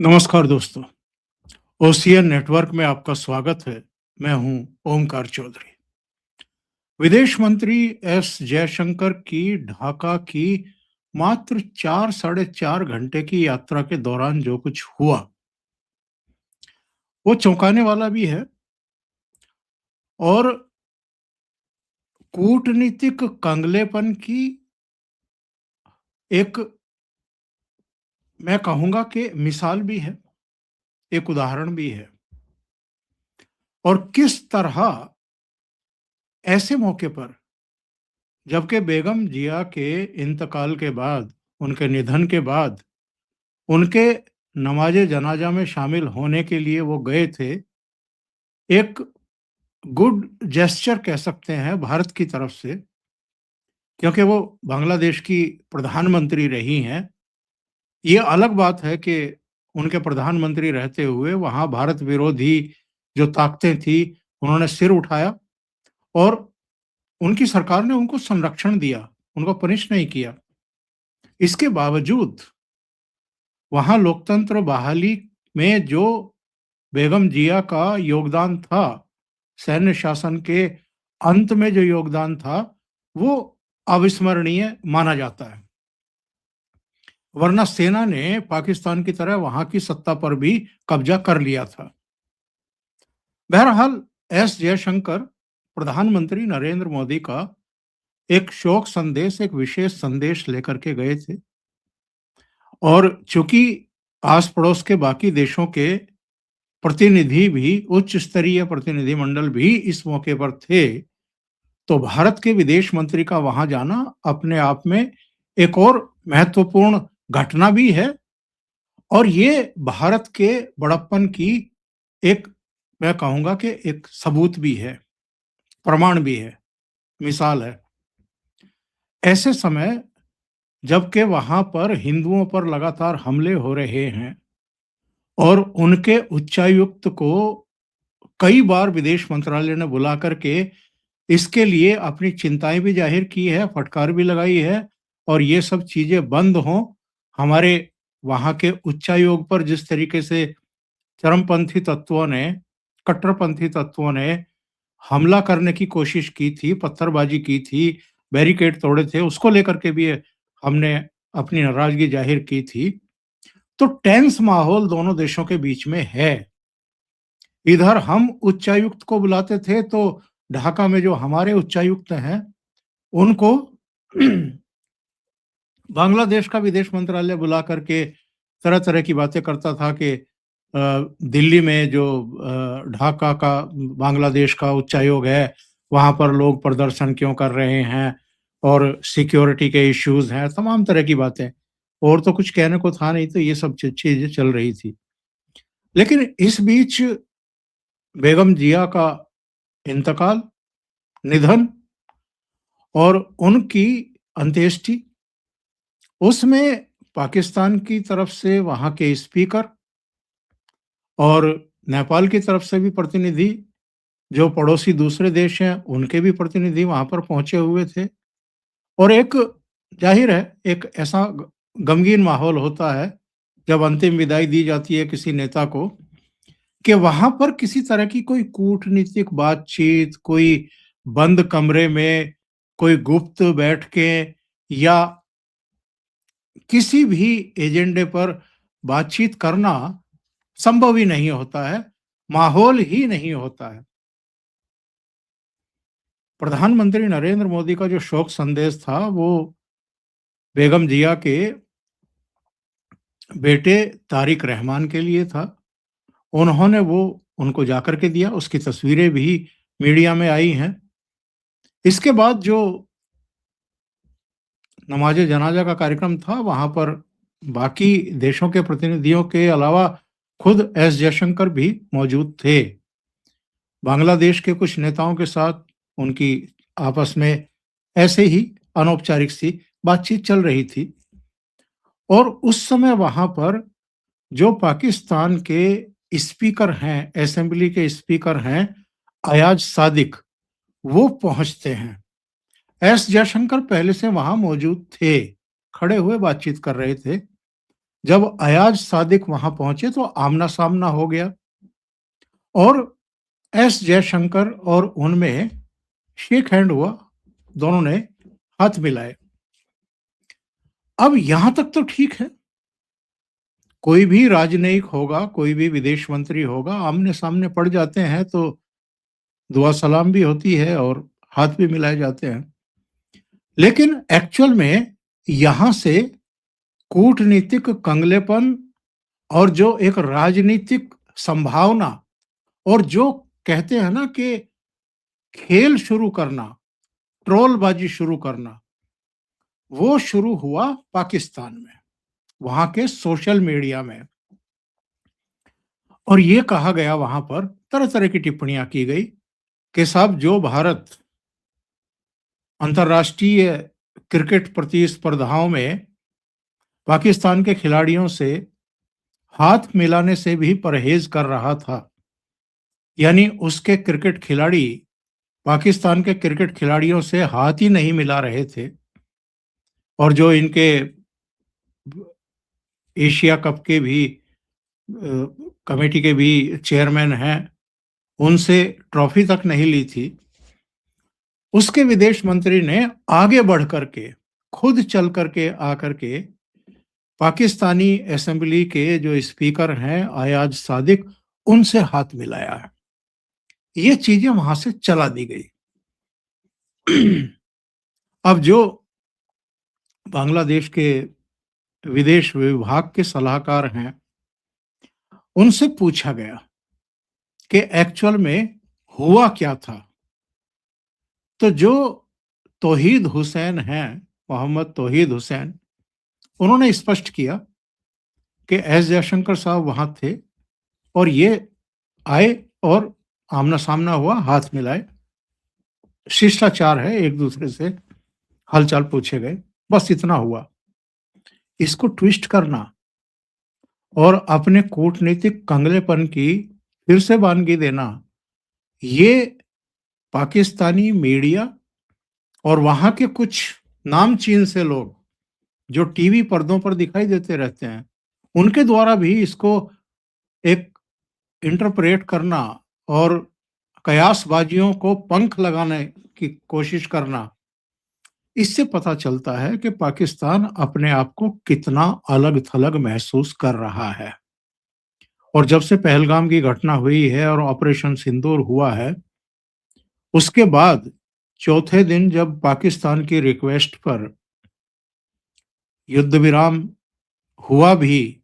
नमस्कार दोस्तों, ocean network में आपका स्वागत है। मैं हूं ओमकार चौधरी। विदेश मंत्री एस जयशंकर की ढाका की मात्र 4 साढ़े 4 घंटे की यात्रा के दौरान जो कुछ हुआ, वो चौंकाने वाला भी है और कूटनीतिक कंगलेपन की एक मैं कहूँगा कि मिसाल भी है, एक उदाहरण भी है। और किस तरह ऐसे मौके पर जबकि बेगम जिया के इंतकाल के बाद, उनके निधन के बाद, उनके नमाज़े जनाज़ा में शामिल होने के लिए वो गए थे, एक गुड जेस्चर कह सकते हैं भारत की तरफ से, क्योंकि वो बांग्लादेश की प्रधानमंत्री रही हैं। ये अलग बात है कि उनके प्रधानमंत्री रहते हुए वहाँ भारत विरोधी जो ताकतें थी, उन्होंने सिर उठाया और उनकी सरकार ने उनको संरक्षण दिया, उनको पनिश नहीं किया। इसके बावजूद वहाँ लोकतंत्र बहाली में जो बेगम जिया का योगदान था, सैन्य शासन के अंत में जो योगदान था, वो अविस्मरणीय माना जाता है। वरना सेना ने पाकिस्तान की तरह वहाँ की सत्ता पर भी कब्जा कर लिया था। बहरहाल एस जयशंकर प्रधानमंत्री नरेंद्र मोदी का एक शोक संदेश, एक विशेष संदेश लेकर के गए थे और चूंकि आस-पड़ोस के बाकी देशों के प्रतिनिधि भी, उच्च स्तरीय प्रतिनिधिमंडल भी इस मौके पर थे, तो भारत के विदेश मंत्री का वहां जाना अपने आप में एक और महत्वपूर्ण घटना भी है और ये भारत के बड़प्पन की एक, मैं कहूंगा कि एक सबूत भी है, प्रमाण भी है, मिसाल है। ऐसे समय जबकि वहां पर हिंदुओं पर लगातार हमले हो रहे हैं और उनके उच्चायुक्त को कई बार विदेश मंत्रालय ने बुला करके इसके लिए अपनी चिंताएं भी जाहिर की है, फटकार भी लगाई है और ये सब चीजें बंद हों। हमारे वहाँ के उच्चायोग पर जिस तरीके से चरमपंथी तत्वों ने, कट्टरपंथी तत्वों ने हमला करने की कोशिश की थी, पत्थरबाजी की थी, बैरिकेड तोड़े थे, उसको लेकर के भी हमने अपनी नाराजगी जाहिर की थी। तो टेंस माहौल दोनों देशों के बीच में है। इधर हम उच्चायुक्त को बुलाते थे तो ढाका में जो हमारे उच्चायुक्त हैं, उनको बांग्लादेश का विदेश मंत्रालय बुला करके तरह-तरह की बातें करता था कि दिल्ली में जो ढाका का बांग्लादेश का उच्चायोग है, वहाँ पर लोग प्रदर्शन क्यों कर रहे हैं और सिक्योरिटी के इश्यूज़ हैं, तमाम तरह की बातें। और तो कुछ कहने को था नहीं, तो ये सब चीज़ें चल रही थी। लेकिन इस बीच बेगम जिया का इंतकाल, निधन और उनकी अंत्येष्टि, उसमें पाकिस्तान की तरफ से वहाँ के स्पीकर और नेपाल की तरफ से भी प्रतिनिधि, जो पड़ोसी दूसरे देश हैं, उनके भी प्रतिनिधि वहाँ पर पहुँचे हुए थे और एक ज़ाहिर है, एक ऐसा गमगीन माहौल होता है, जब अंतिम विदाई दी जाती है किसी नेता को, कि वहाँ पर किसी तरह की कोई कूटनीतिक बातचीत, कोई बंद कमरे में, कोई गुप्त बैठकें या किसी भी एजेंडे पर बातचीत करना संभव ही नहीं होता है, माहौल ही नहीं होता है। प्रधानमंत्री नरेंद्र मोदी का जो शोक संदेश था, वो बेगम जिया के बेटे तारिक रहमान के लिए था। उन्होंने वो उनको जाकर के दिया, उसकी तस्वीरें भी मीडिया में आई हैं। इसके बाद जो नमाज़े जनाज़ा का कार्यक्रम था, वहाँ पर बाकी देशों के प्रतिनिधियों के अलावा खुद एस जयशंकर भी मौजूद थे। बांग्लादेश के कुछ नेताओं के साथ उनकी आपस में ऐसे ही अनौपचारिक सी बातचीत चल रही थी और उस समय वहाँ पर जो पाकिस्तान के स्पीकर हैं, असेंबली के स्पीकर हैं, अयाज सादिक, वो पहुँचते हैं। एस जयशंकर पहले से वहाँ मौजूद थे, खड़े हुए बातचीत कर रहे थे। जब अयाज सादिक वहां पहुंचे तो आमना सामना हो गया और एस जयशंकर और उनमें शेक हैंड हुआ। दोनों ने हाथ मिलाए। अब यहां तक तो ठीक है। कोई भी राजनयिक होगा, कोई भी विदेश मंत्री होगा, आमने सामने पड़ जाते हैं तो दुआ सलाम भी होती है और हाथ भी मिलाए जाते हैं। लेकिन एक्चुअल में यहां से कूटनीतिक कंगलेपन और जो एक राजनीतिक संभावना और जो कहते हैं ना कि खेल शुरू करना, ट्रोलबाजी शुरू करना, वो शुरू हुआ पाकिस्तान में, वहां के सोशल मीडिया में। और ये कहा गया वहां पर, तरह तरह की टिप्पणियां की गई कि साहब जो भारत अंतर्राष्ट्रीय क्रिकेट प्रतिस्पर्धाओं में पाकिस्तान के खिलाड़ियों से हाथ मिलाने से भी परहेज कर रहा था, यानी उसके क्रिकेट खिलाड़ी पाकिस्तान के क्रिकेट खिलाड़ियों से हाथ ही नहीं मिला रहे थे, और जो इनके एशिया कप के भी कमेटी के भी चेयरमैन हैं, उनसे ट्रॉफी तक नहीं ली थी। उसके विदेश मंत्री ने आगे बढ़ करके, खुद चल करके आकर के पाकिस्तानी असेंबली के जो स्पीकर हैं अयाज सादिक, उनसे हाथ मिलाया है। ये चीजें वहां से चला दी गई। अब जो बांग्लादेश के विदेश विभाग के सलाहकार हैं, उनसे पूछा गया कि एक्चुअल में हुआ क्या था। तो जो तौहीद हुसैन हैं, मोहम्मद तौहीद हुसैन, उन्होंने स्पष्ट किया कि एस जयशंकर साहब वहां थे और ये आए और आमना सामना हुआ, हाथ मिलाए, शिष्टाचार है, एक दूसरे से हालचाल पूछे गए, बस इतना हुआ। इसको ट्विस्ट करना और अपने कूटनीतिक कंगलेपन की फिर से वानगी देना, ये पाकिस्तानी मीडिया और वहां के कुछ नामचीन से लोग जो टीवी पर्दों पर दिखाई देते रहते हैं, उनके द्वारा भी इसको एक इंटरप्रेट करना और कयासबाजियों को पंख लगाने की कोशिश करना, इससे पता चलता है कि पाकिस्तान अपने आप को कितना अलग-थलग महसूस कर रहा है। और जब से पहलगाम की घटना हुई है और ऑपरेशन सिंदूर हुआ है, उसके बाद चौथे दिन जब पाकिस्तान की रिक्वेस्ट पर युद्ध विराम हुआ भी,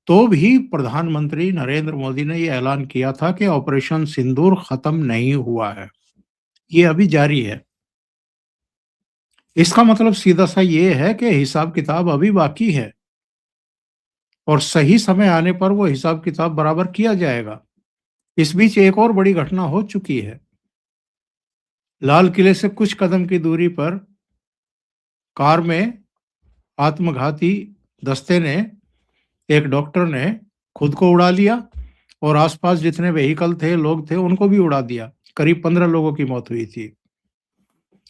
तो भी प्रधानमंत्री नरेंद्र मोदी ने यह ऐलान किया था कि ऑपरेशन सिंदूर खत्म नहीं हुआ है, ये अभी जारी है। इसका मतलब सीधा सा ये है कि हिसाब किताब अभी बाकी है और सही समय आने पर वो हिसाब किताब बराबर किया जाएगा। इस बीच एक और बड़ी घटना हो चुकी है। लाल किले से कुछ कदम की दूरी पर कार में आत्मघाती दस्ते ने, एक डॉक्टर ने खुद को उड़ा लिया और आसपास जितने व्हीकल थे, लोग थे, उनको भी उड़ा दिया। करीब 15 लोगों की मौत हुई थी।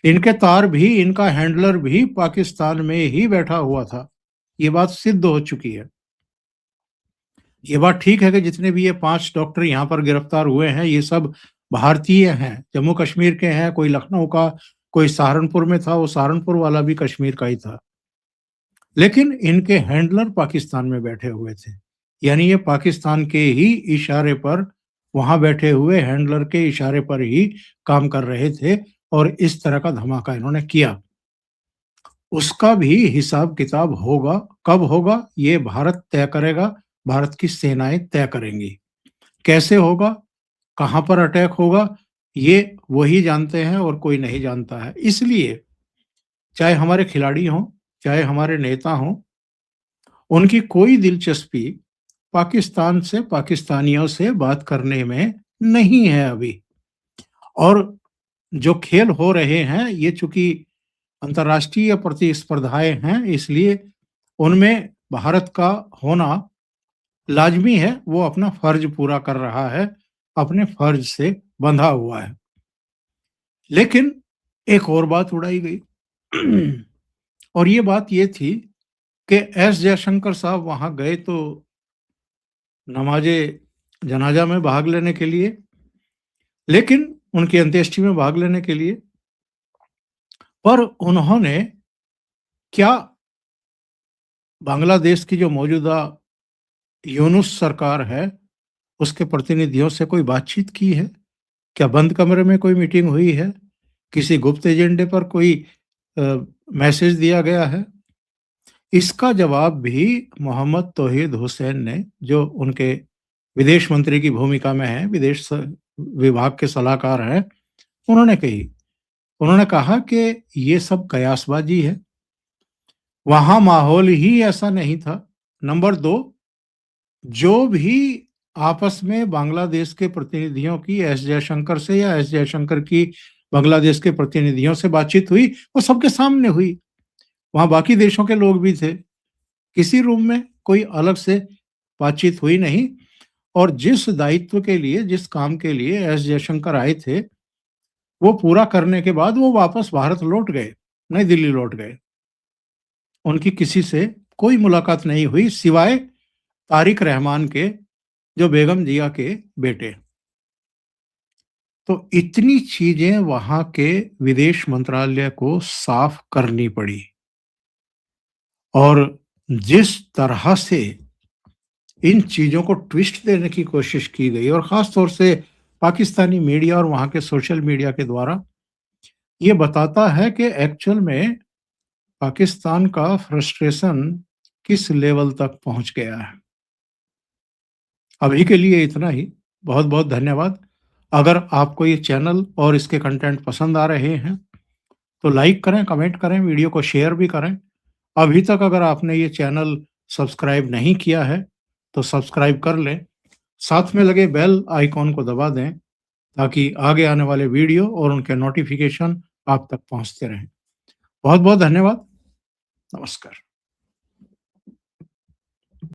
इनके तार भी, इनका हैंडलर भी पाकिस्तान में ही बैठा हुआ था। ये बात सिद्ध हो चुकी है। ये बात ठीक है कि जितने भी ये 5 डॉक्टर यहाँ पर गिरफ्तार हुए हैं, ये सब भारतीय हैं, जम्मू कश्मीर के हैं, कोई लखनऊ का, कोई सहारनपुर में था, वो सहारनपुर वाला भी कश्मीर का ही था। लेकिन इनके हैंडलर पाकिस्तान में बैठे हुए थे, यानी ये पाकिस्तान के ही इशारे पर, वहां बैठे हुए हैंडलर के इशारे पर ही काम कर रहे थे और इस तरह का धमाका इन्होंने किया। उसका भी हिसाब किताब होगा। कब होगा ये भारत तय करेगा, भारत की सेनाएं तय करेंगी। कैसे होगा, कहां पर अटैक होगा, ये वही जानते हैं और कोई नहीं जानता है। इसलिए चाहे हमारे खिलाड़ी हों, चाहे हमारे नेता हों, उनकी कोई दिलचस्पी पाकिस्तान से, पाकिस्तानियों से बात करने में नहीं है अभी। और जो खेल हो रहे हैं, ये चूंकि अंतर्राष्ट्रीय प्रतिस्पर्धाएं हैं, इसलिए उनमें भारत का होना लाजमी है। वो अपना फर्ज पूरा कर रहा है, अपने फर्ज से बंधा हुआ है। लेकिन एक और बात उड़ाई गई और ये बात ये थी कि एस जयशंकर साहब वहाँ गए तो नमाज़े जनाज़ा में भाग लेने के लिए, लेकिन उनकी अंत्येष्टि में भाग लेने के लिए, पर उन्होंने क्या बांग्लादेश की जो मौजूदा यूनुस सरकार है, उसके प्रतिनिधियों से कोई बातचीत की है? क्या बंद कमरे में कोई मीटिंग हुई है? किसी गुप्त एजेंडे पर कोई अ, मैसेज दिया गया है? इसका जवाब भी मोहम्मद तौहीद हुसैन ने, जो उनके विदेश मंत्री की भूमिका में हैं, विदेश विभाग के सलाहकार हैं, उन्होंने कही। उन्होंने कहा कि ये सब कयासबाजी है, वहाँ माहौल ही ऐसा नहीं था। नंबर 2, जो भी आपस में बांग्लादेश के प्रतिनिधियों की एस जयशंकर से या एस जयशंकर की बांग्लादेश के प्रतिनिधियों से बातचीत हुई, वो सबके सामने हुई। वहाँ बाकी देशों के लोग भी थे। किसी रूम में कोई अलग से बातचीत हुई नहीं, और जिस दायित्व के लिए, जिस काम के लिए एस जयशंकर आए थे, वो पूरा करने के बाद वो वापस भारत लौट गए, नई दिल्ली लौट गए। उनकी किसी से कोई मुलाकात नहीं हुई सिवाय तारिक रहमान के, जो बेगम जिया के बेटे। तो इतनी चीजें वहां के विदेश मंत्रालय को साफ करनी पड़ी, और जिस तरह से इन चीजों को ट्विस्ट देने की कोशिश की गई, और खास तौर से पाकिस्तानी मीडिया और वहां के सोशल मीडिया के द्वारा, ये बताता है कि एक्चुअल में पाकिस्तान का फ्रस्ट्रेशन किस लेवल तक पहुंच गया है। अभी के लिए इतना ही। बहुत बहुत धन्यवाद। अगर आपको ये चैनल और इसके कंटेंट पसंद आ रहे हैं तो लाइक करें, कमेंट करें, वीडियो को शेयर भी करें। अभी तक अगर आपने ये चैनल सब्सक्राइब नहीं किया है तो सब्सक्राइब कर लें, साथ में लगे बेल आइकॉन को दबा दें ताकि आगे आने वाले वीडियो और उनके नोटिफिकेशन आप तक पहुंचते रहें। बहुत बहुत धन्यवाद। नमस्कार।